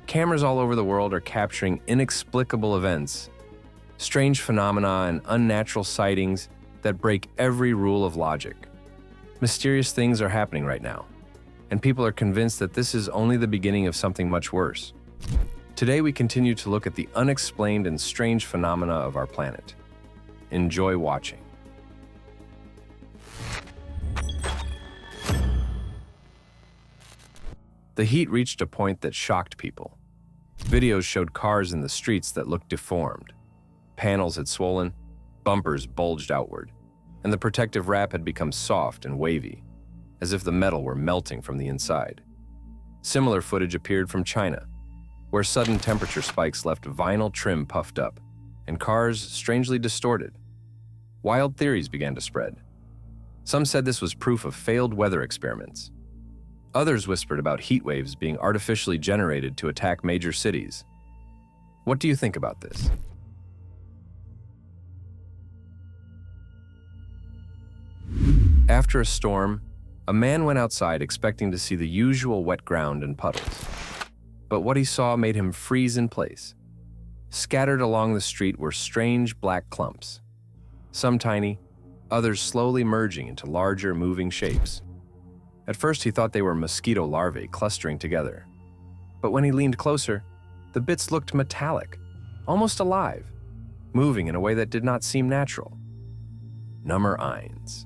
Cameras all over the world are capturing inexplicable events, strange phenomena, and unnatural sightings that break every rule of logic. Mysterious things are happening right now, and people are convinced that this is only the beginning of something much worse. Today, we continue to look at the unexplained and strange phenomena of our planet. Enjoy watching. The heat reached a point that shocked people. Videos showed cars in the streets that looked deformed. Panels had swollen, bumpers bulged outward, and the protective wrap had become soft and wavy, as if the metal were melting from the inside. Similar footage appeared from China, where sudden temperature spikes left vinyl trim puffed up, and cars strangely distorted. Wild theories began to spread. Some said this was proof of failed weather experiments. Others whispered about heat waves being artificially generated to attack major cities. What do you think about this? After a storm, a man went outside expecting to see the usual wet ground and puddles. But what he saw made him freeze in place. Scattered along the street were strange black clumps, some tiny, others slowly merging into larger moving shapes. At first he thought they were mosquito larvae clustering together. But when he leaned closer, the bits looked metallic, almost alive, moving in a way that did not seem natural. Nummer eins.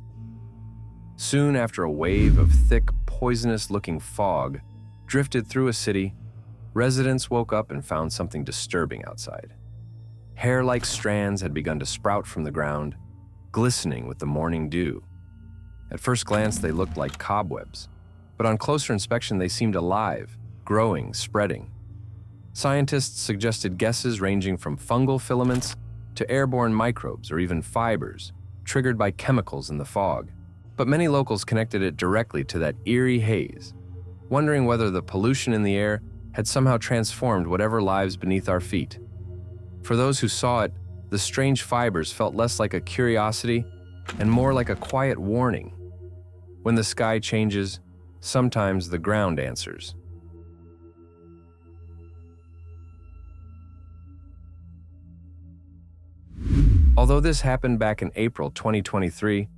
Soon after a wave of thick, poisonous-looking fog drifted through a city, residents woke up and found something disturbing outside. Hair-like strands had begun to sprout from the ground, glistening with the morning dew. At first glance, they looked like cobwebs, but on closer inspection, they seemed alive, growing, spreading. Scientists suggested guesses ranging from fungal filaments to airborne microbes or even fibers triggered by chemicals in the fog. But many locals connected it directly to that eerie haze, wondering whether the pollution in the air had somehow transformed whatever lies beneath our feet. For those who saw it, the strange fibers felt less like a curiosity and more like a quiet warning. When the sky changes, sometimes the ground answers. Although this happened back in April 2023,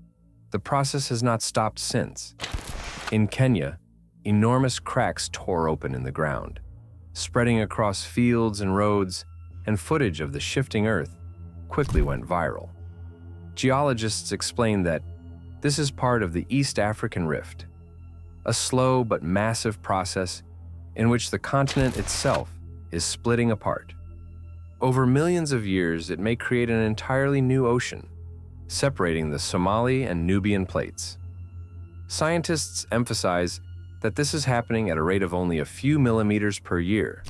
the process has not stopped since. In Kenya, enormous cracks tore open in the ground, spreading across fields and roads, and footage of the shifting earth quickly went viral. Geologists explain that this is part of the East African Rift, a slow but massive process in which the continent itself is splitting apart. Over millions of years, it may create an entirely new ocean, separating the Somali and Nubian plates. Scientists emphasize that this is happening at a rate of only a few millimeters per year,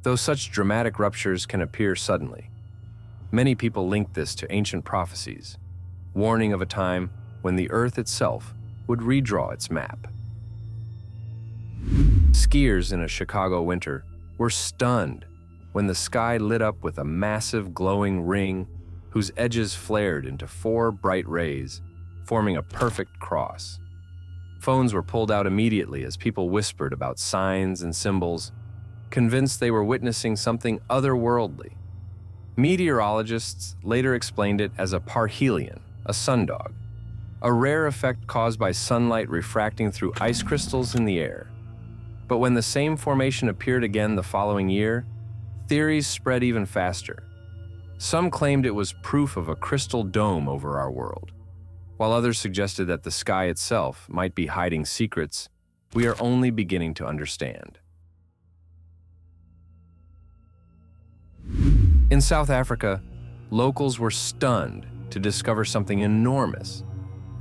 though such dramatic ruptures can appear suddenly. Many people link this to ancient prophecies, warning of a time when the Earth itself would redraw its map. Skiers in a Chicago winter were stunned when the sky lit up with a massive glowing ring whose edges flared into 4 bright rays, forming a perfect cross. Phones were pulled out immediately as people whispered about signs and symbols, convinced they were witnessing something otherworldly. Meteorologists later explained it as a parhelion, a sundog, a rare effect caused by sunlight refracting through ice crystals in the air. But when the same formation appeared again the following year, theories spread even faster. Some claimed it was proof of a crystal dome over our world, while others suggested that the sky itself might be hiding secrets we are only beginning to understand. In South Africa, locals were stunned to discover something enormous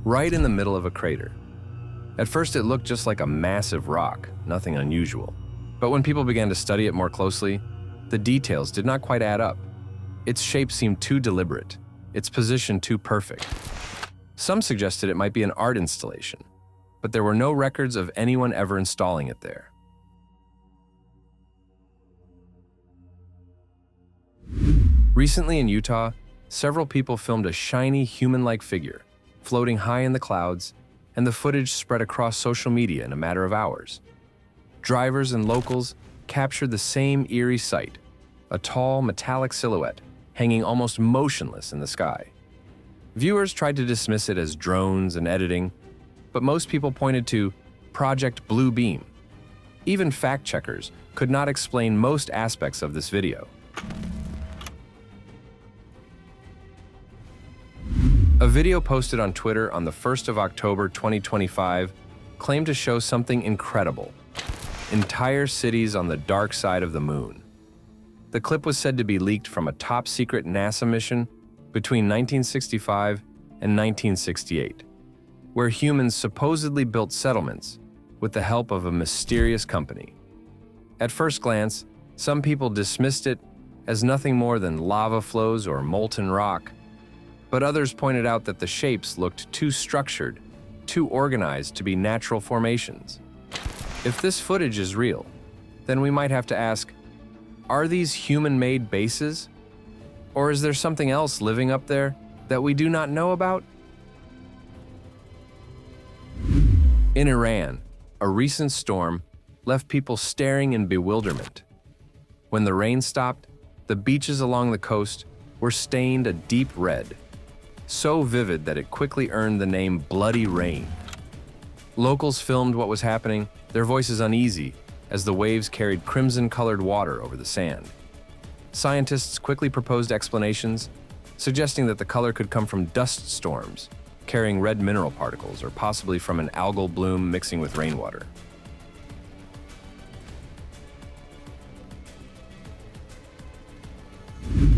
right in the middle of a crater. At first, it looked just like a massive rock, nothing unusual. But when people began to study it more closely, the details did not quite add up. Its shape seemed too deliberate, its position too perfect. Some suggested it might be an art installation, but there were no records of anyone ever installing it there. Recently in Utah, several people filmed a shiny human-like figure floating high in the clouds, and the footage spread across social media in a matter of hours. Drivers and locals captured the same eerie sight, a tall, metallic silhouette hanging almost motionless in the sky. Viewers tried to dismiss it as drones and editing, but most people pointed to Project Blue Beam. Even fact-checkers could not explain most aspects of this video. A video posted on Twitter on the 1st of October 2025 claimed to show something incredible: entire cities on the dark side of the moon. The clip was said to be leaked from a top-secret NASA mission between 1965 and 1968, where humans supposedly built settlements with the help of a mysterious company. At first glance, some people dismissed it as nothing more than lava flows or molten rock, but others pointed out that the shapes looked too structured, too organized to be natural formations. If this footage is real, then we might have to ask, are these human-made bases? Or is there something else living up there that we do not know about? In Iran, a recent storm left people staring in bewilderment. When the rain stopped, the beaches along the coast were stained a deep red, so vivid that it quickly earned the name Bloody Rain. Locals filmed what was happening, their voices uneasy as the waves carried crimson-colored water over the sand. Scientists quickly proposed explanations, suggesting that the color could come from dust storms, carrying red mineral particles, or possibly from an algal bloom mixing with rainwater.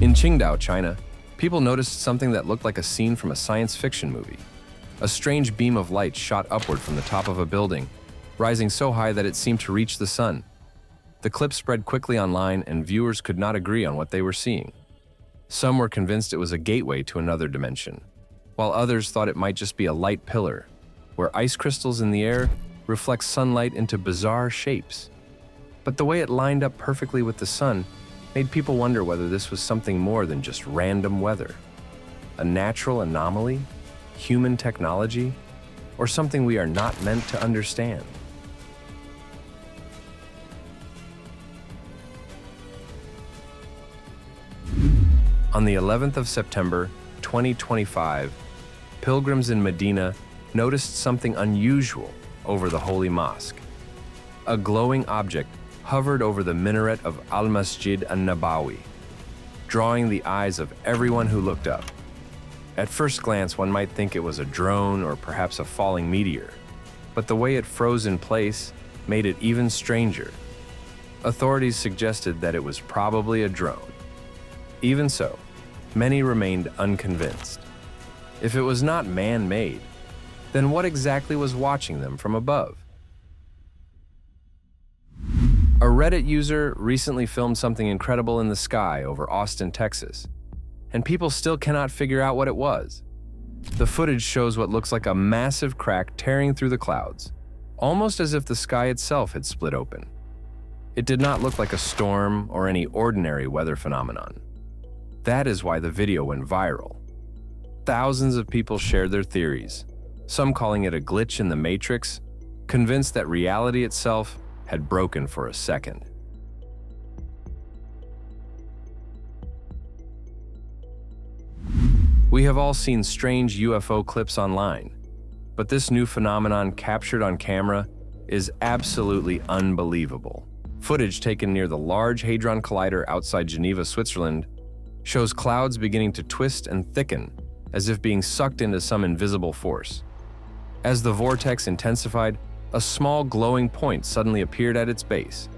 In Qingdao, China, people noticed something that looked like a scene from a science fiction movie. A strange beam of light shot upward from the top of a building, rising so high that it seemed to reach the sun. The clip spread quickly online, and viewers could not agree on what they were seeing. Some were convinced it was a gateway to another dimension, while others thought it might just be a light pillar, where ice crystals in the air reflect sunlight into bizarre shapes. But the way it lined up perfectly with the sun made people wonder whether this was something more than just random weather. A natural anomaly, human technology, or something we are not meant to understand. On the 11th of September, 2025, pilgrims in Medina noticed something unusual over the Holy Mosque. A glowing object hovered over the minaret of Al-Masjid an-Nabawi, drawing the eyes of everyone who looked up. At first glance, one might think it was a drone or perhaps a falling meteor, but the way it froze in place made it even stranger. Authorities suggested that it was probably a drone. Even so, many remained unconvinced. If it was not man-made, then what exactly was watching them from above? A Reddit user recently filmed something incredible in the sky over Austin, Texas, and people still cannot figure out what it was. The footage shows what looks like a massive crack tearing through the clouds, almost as if the sky itself had split open. It did not look like a storm or any ordinary weather phenomenon. That is why the video went viral. Thousands of people shared their theories, some calling it a glitch in the Matrix, convinced that reality itself had broken for a second. We have all seen strange UFO clips online, but this new phenomenon captured on camera is absolutely unbelievable. Footage taken near the Large Hadron Collider outside Geneva, Switzerland, shows clouds beginning to twist and thicken as if being sucked into some invisible force. As the vortex intensified, a small glowing point suddenly appeared at its base.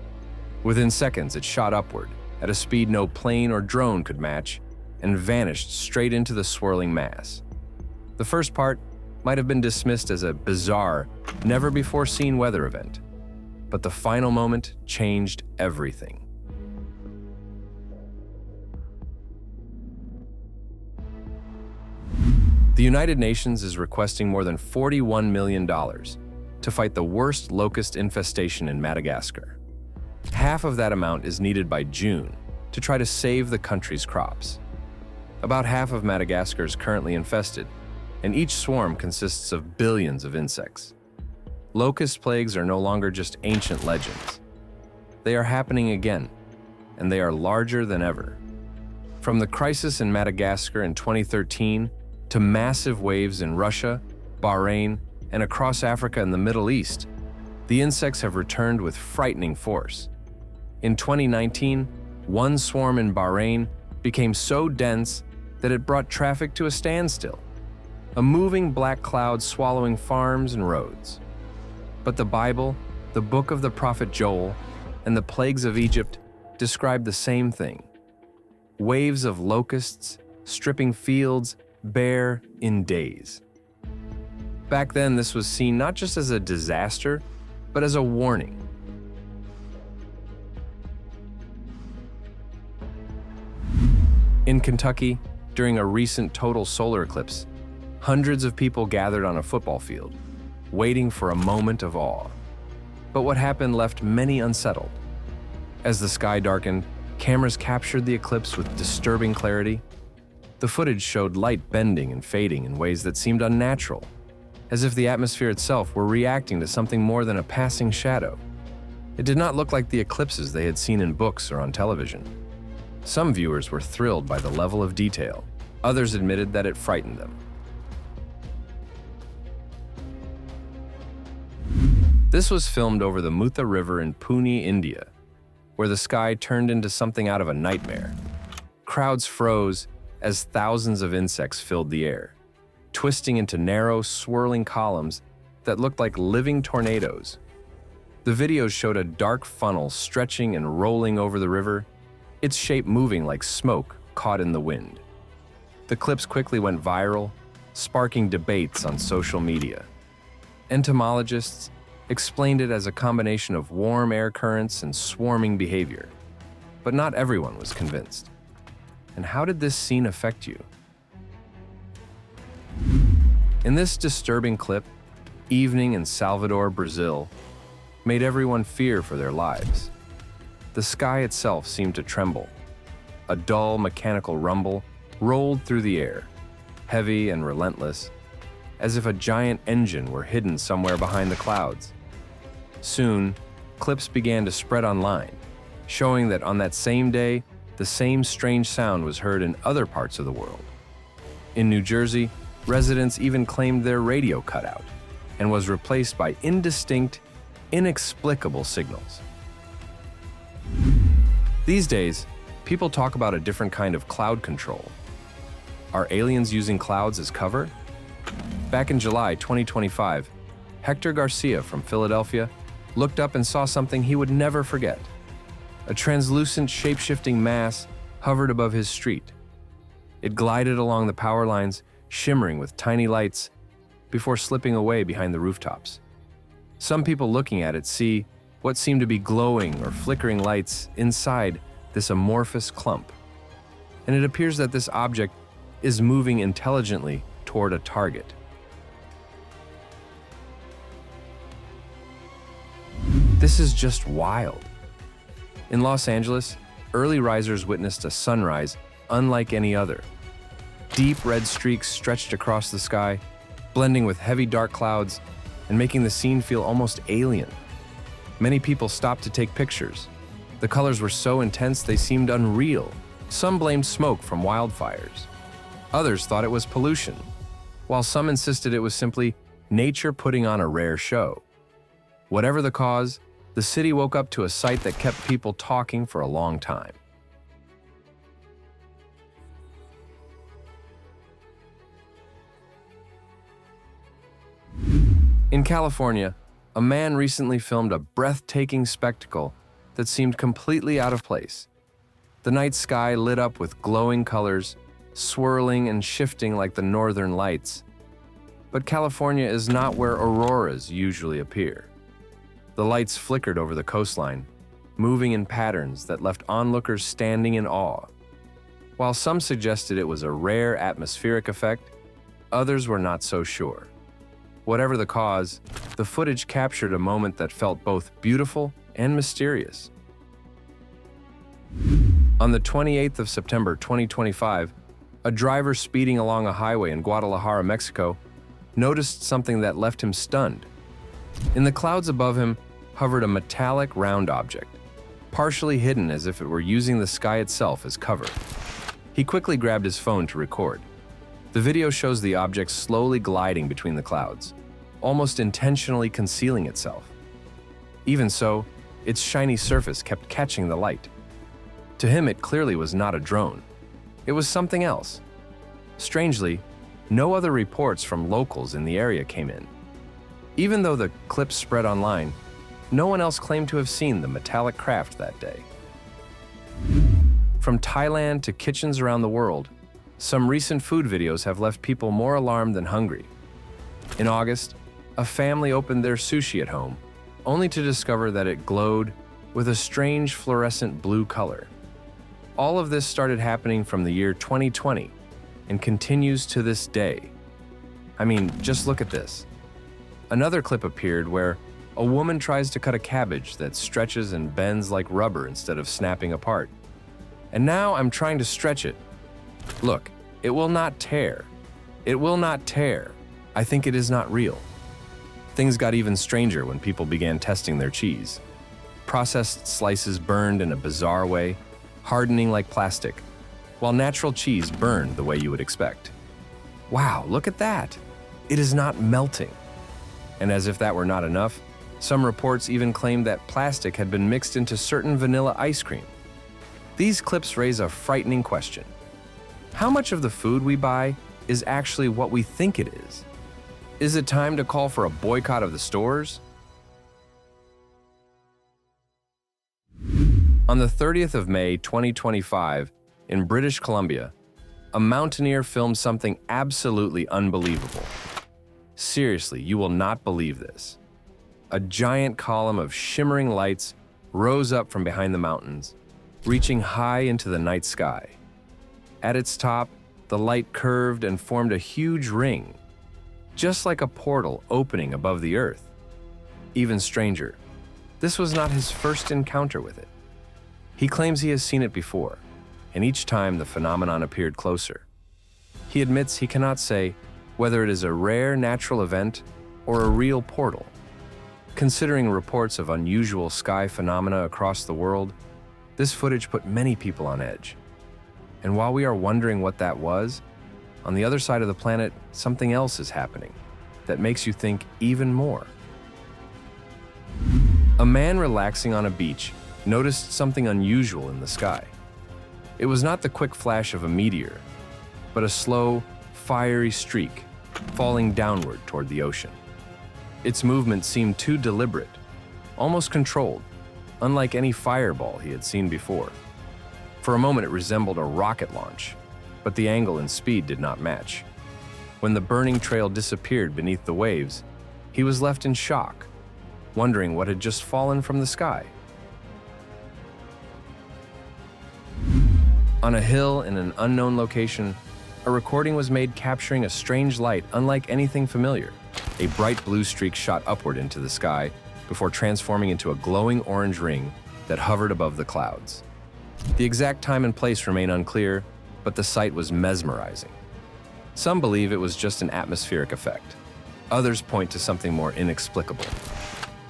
Within seconds, it shot upward at a speed no plane or drone could match and vanished straight into the swirling mass. The first part might have been dismissed as a bizarre, never-before-seen weather event, but the final moment changed everything. The United Nations is requesting more than $41 million to fight the worst locust infestation in Madagascar. Half of that amount is needed by June to try to save the country's crops. About half of Madagascar is currently infested, and each swarm consists of billions of insects. Locust plagues are no longer just ancient legends. They are happening again, and they are larger than ever. From the crisis in Madagascar in 2013 to massive waves in Russia, Bahrain, and across Africa and the Middle East, the insects have returned with frightening force. In 2019, one swarm in Bahrain became so dense that it brought traffic to a standstill, a moving black cloud swallowing farms and roads. But the Bible, the book of the prophet Joel, and the plagues of Egypt describe the same thing. Waves of locusts, stripping fields bare in days. Back then, this was seen not just as a disaster, but as a warning. In Kentucky, during a recent total solar eclipse, hundreds of people gathered on a football field, waiting for a moment of awe. But what happened left many unsettled. As the sky darkened, cameras captured the eclipse with disturbing clarity. The footage showed light bending and fading in ways that seemed unnatural, as if the atmosphere itself were reacting to something more than a passing shadow. It did not look like the eclipses they had seen in books or on television. Some viewers were thrilled by the level of detail. Others admitted that it frightened them. This was filmed over the Mutha River in Pune, India, where the sky turned into something out of a nightmare. Crowds froze as thousands of insects filled the air, twisting into narrow, swirling columns that looked like living tornadoes. The videos showed a dark funnel stretching and rolling over the river, its shape moving like smoke caught in the wind. The clips quickly went viral, sparking debates on social media. Entomologists explained it as a combination of warm air currents and swarming behavior, but not everyone was convinced. And how did this scene affect you? In this disturbing clip, evening in Salvador, Brazil, made everyone fear for their lives. The sky itself seemed to tremble. A dull, mechanical rumble rolled through the air, heavy and relentless, as if a giant engine were hidden somewhere behind the clouds. Soon, clips began to spread online, showing that on that same day, the same strange sound was heard in other parts of the world. In New Jersey, residents even claimed their radio cut out and was replaced by indistinct, inexplicable signals. These days, people talk about a different kind of cloud control. Are aliens using clouds as cover? Back in July 2025, Hector Garcia from Philadelphia looked up and saw something he would never forget. A translucent, shape-shifting mass hovered above his street. It glided along the power lines, shimmering with tiny lights, before slipping away behind the rooftops. Some people looking at it see what seemed to be glowing or flickering lights inside this amorphous clump. And it appears that this object is moving intelligently toward a target. This is just wild. In Los Angeles, early risers witnessed a sunrise unlike any other. Deep red streaks stretched across the sky, blending with heavy dark clouds and making the scene feel almost alien. Many people stopped to take pictures. The colors were so intense they seemed unreal. Some blamed smoke from wildfires. Others thought it was pollution, while some insisted it was simply nature putting on a rare show. Whatever the cause, the city woke up to a sight that kept people talking for a long time. In California, a man recently filmed a breathtaking spectacle that seemed completely out of place. The night sky lit up with glowing colors, swirling and shifting like the northern lights. But California is not where auroras usually appear. The lights flickered over the coastline, moving in patterns that left onlookers standing in awe. While some suggested it was a rare atmospheric effect, others were not so sure. Whatever the cause, the footage captured a moment that felt both beautiful and mysterious. On the 28th of September 2025, a driver speeding along a highway in Guadalajara, Mexico, noticed something that left him stunned. In the clouds above him hovered a metallic round object, partially hidden as if it were using the sky itself as cover. He quickly grabbed his phone to record. The video shows the object slowly gliding between the clouds, almost intentionally concealing itself. Even so, its shiny surface kept catching the light. To him, it clearly was not a drone. It was something else. Strangely, no other reports from locals in the area came in. Even though the clips spread online, no one else claimed to have seen the metallic craft that day. From Thailand to kitchens around the world, some recent food videos have left people more alarmed than hungry. In August, a family opened their sushi at home, only to discover that it glowed with a strange fluorescent blue color. All of this started happening from the year 2020 and continues to this day. I mean, just look at this. Another clip appeared where a woman tries to cut a cabbage that stretches and bends like rubber instead of snapping apart. And now I'm trying to stretch it. Look, it will not tear. It will not tear. I think it is not real. Things got even stranger when people began testing their cheese. Processed slices burned in a bizarre way, hardening like plastic, while natural cheese burned the way you would expect. Wow, look at that! It is not melting. And as if that were not enough, some reports even claimed that plastic had been mixed into certain vanilla ice cream. These clips raise a frightening question. How much of the food we buy is actually what we think it is? Is it time to call for a boycott of the stores? On the 30th of May, 2025, in British Columbia, a mountaineer filmed something absolutely unbelievable. Seriously, you will not believe this. A giant column of shimmering lights rose up from behind the mountains, reaching high into the night sky. At its top, the light curved and formed a huge ring, just like a portal opening above the earth. Even stranger, this was not his first encounter with it. He claims he has seen it before, and each time the phenomenon appeared closer. He admits he cannot say whether it is a rare natural event or a real portal. Considering reports of unusual sky phenomena across the world, this footage put many people on edge. And while we are wondering what that was, on the other side of the planet, something else is happening that makes you think even more. A man relaxing on a beach noticed something unusual in the sky. It was not the quick flash of a meteor, but a slow, fiery streak falling downward toward the ocean. Its movement seemed too deliberate, almost controlled, unlike any fireball he had seen before. For a moment, it resembled a rocket launch, but the angle and speed did not match. When the burning trail disappeared beneath the waves, he was left in shock, wondering what had just fallen from the sky. On a hill in an unknown location, a recording was made capturing a strange light unlike anything familiar. A bright blue streak shot upward into the sky before transforming into a glowing orange ring that hovered above the clouds. The exact time and place remain unclear, but the sight was mesmerizing. Some believe it was just an atmospheric effect. Others point to something more inexplicable.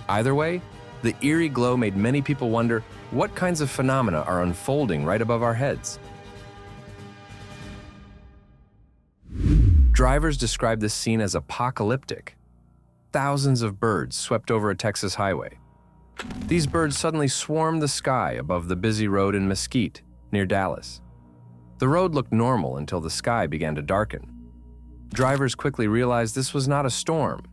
Either way, the eerie glow made many people wonder what kinds of phenomena are unfolding right above our heads. Drivers describe this scene as apocalyptic. Thousands of birds swept over a Texas highway. These birds suddenly swarmed the sky above the busy road in Mesquite, near Dallas. The road looked normal until the sky began to darken. Drivers quickly realized this was not a storm.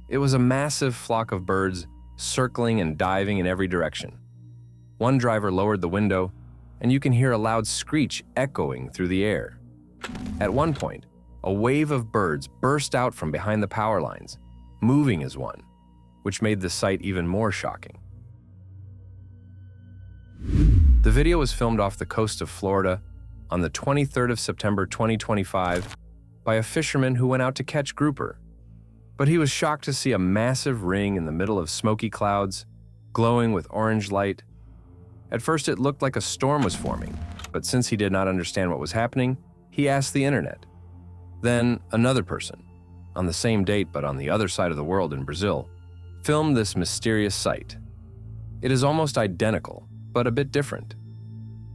It was a massive flock of birds circling and diving in every direction. One driver lowered the window, and you can hear a loud screech echoing through the air. At one point, a wave of birds burst out from behind the power lines, moving as one, which made the sight even more shocking. The video was filmed off the coast of Florida on the 23rd of September 2025 by a fisherman who went out to catch grouper. But he was shocked to see a massive ring in the middle of smoky clouds, glowing with orange light. At first it looked like a storm was forming, but since he did not understand what was happening, he asked the internet. Then another person, on the same date but on the other side of the world in Brazil, filmed this mysterious sight. It is almost identical, but a bit different.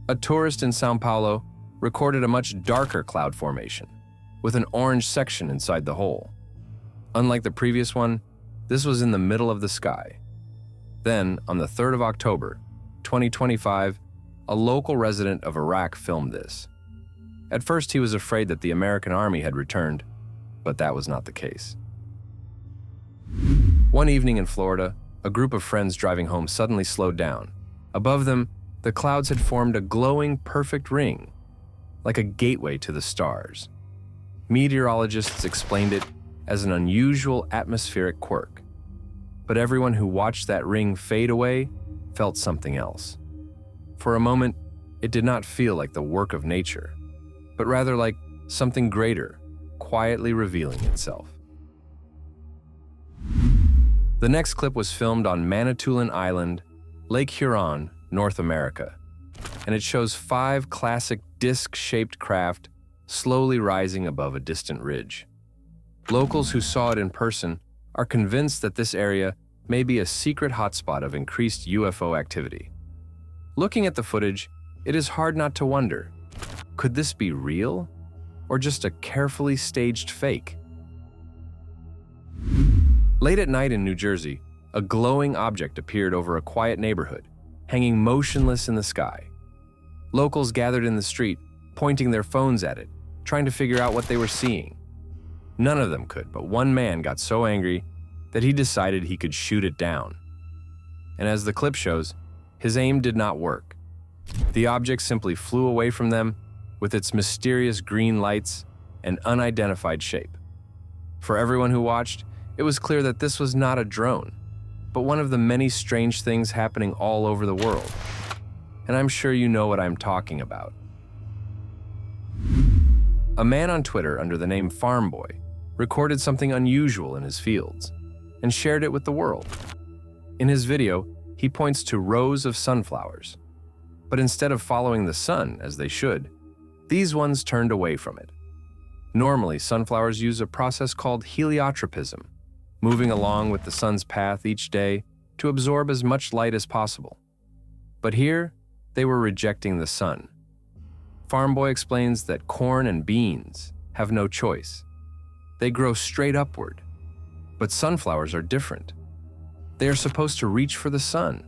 A tourist in Sao Paulo recorded a much darker cloud formation, with an orange section inside the hole. Unlike the previous one, this was in the middle of the sky. Then, on the 3rd of October, 2025, a local resident of Iraq filmed this. At first, he was afraid that the American army had returned, but that was not the case. One evening in Florida, a group of friends driving home suddenly slowed down. Above them, the clouds had formed a glowing, perfect ring, like a gateway to the stars. Meteorologists explained it as an unusual atmospheric quirk. But everyone who watched that ring fade away felt something else. For a moment, it did not feel like the work of nature, but rather like something greater, quietly revealing itself. The next clip was filmed on Manitoulin Island, Lake Huron, North America, and it shows 5 classic disc-shaped craft slowly rising above a distant ridge. Locals who saw it in person are convinced that this area may be a secret hotspot of increased UFO activity. Looking at the footage, it is hard not to wonder, could this be real or just a carefully staged fake? Late at night in New Jersey, a glowing object appeared over a quiet neighborhood, hanging motionless in the sky. Locals gathered in the street, pointing their phones at it, trying to figure out what they were seeing. None of them could, but one man got so angry that he decided he could shoot it down. And as the clip shows, his aim did not work. The object simply flew away from them with its mysterious green lights and unidentified shape. For everyone who watched, it was clear that this was not a drone, but one of the many strange things happening all over the world. And I'm sure you know what I'm talking about. A man on Twitter under the name Farm Boy recorded something unusual in his fields and shared it with the world. In his video, he points to rows of sunflowers, but instead of following the sun as they should, these ones turned away from it. Normally, sunflowers use a process called heliotropism, moving along with the sun's path each day to absorb as much light as possible. But here, they were rejecting the sun. Farm Boy explains that corn and beans have no choice. They grow straight upward, but sunflowers are different. They are supposed to reach for the sun.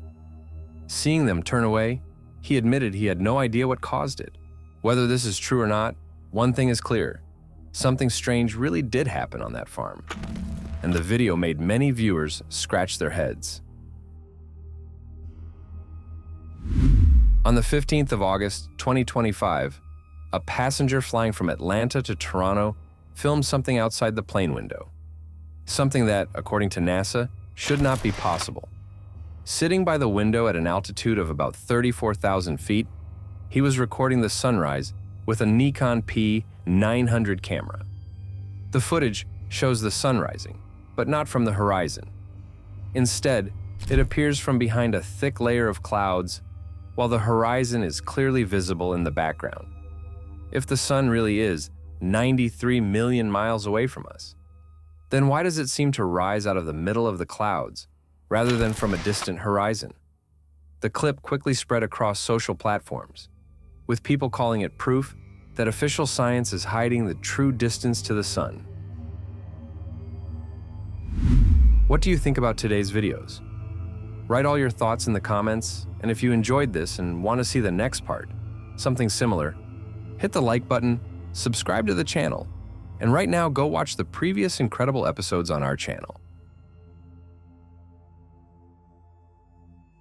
Seeing them turn away, he admitted he had no idea what caused it. Whether this is true or not, one thing is clear. Something strange really did happen on that farm, and the video made many viewers scratch their heads. On the 15th of August, 2025, a passenger flying from Atlanta to Toronto filmed something outside the plane window. Something that, according to NASA, should not be possible. Sitting by the window at an altitude of about 34,000 feet, he was recording the sunrise with a Nikon P900 camera. The footage shows the sun rising, but not from the horizon. Instead, it appears from behind a thick layer of clouds, while the horizon is clearly visible in the background. If the sun really is 93 million miles away from us, then why does it seem to rise out of the middle of the clouds rather than from a distant horizon? The clip quickly spread across social platforms, with people calling it proof that official science is hiding the true distance to the sun. What do you think about today's videos? Write all your thoughts in the comments, and if you enjoyed this and want to see the next part, something similar, hit the like button, subscribe to the channel, and right now go watch the previous incredible episodes on our channel.